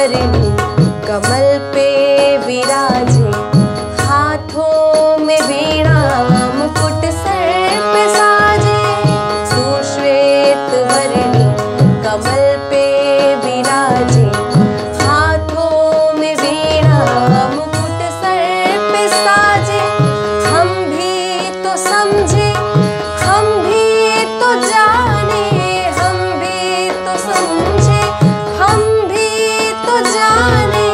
वरनी कमल पे विराजे, हाथों में वीणा मुकुट सर पे साजे। तू श्वेत वरनी कमल पे विराजे, हाथों में वीणा मुकुट सर पे साजे। हम भी तो समझे, हम भी तो जाने, हम भी तो समझे, हम भी तो जाने।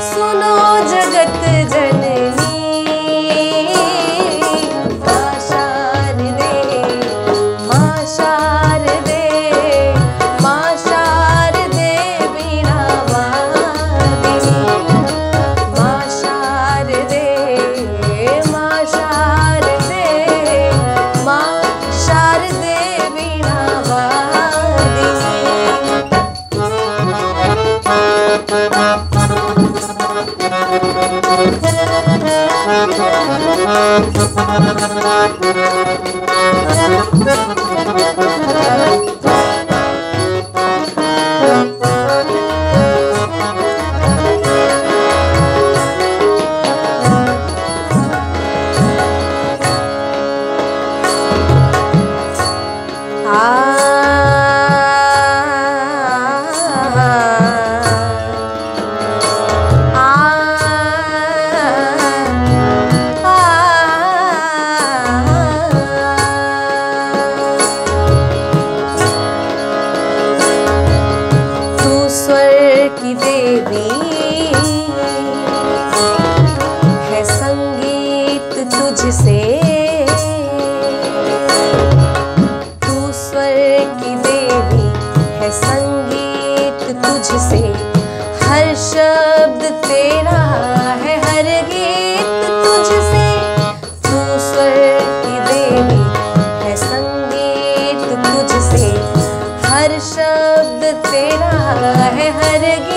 सुनो जगत जननी मां शारदे, मां शारदे, मां शारदे वीणा वादिनी। मां शारदे, मां शारदे, मां शारदे वीणा वादिनी। की देवी है संगीत तुझसे, तू स्वर की देवी है संगीत तुझसे। हर शब्द तेरा है हर गीत तुझसे। तू स्वर की देवी है संगीत तुझसे, हर शब्द तेरा है हर गीत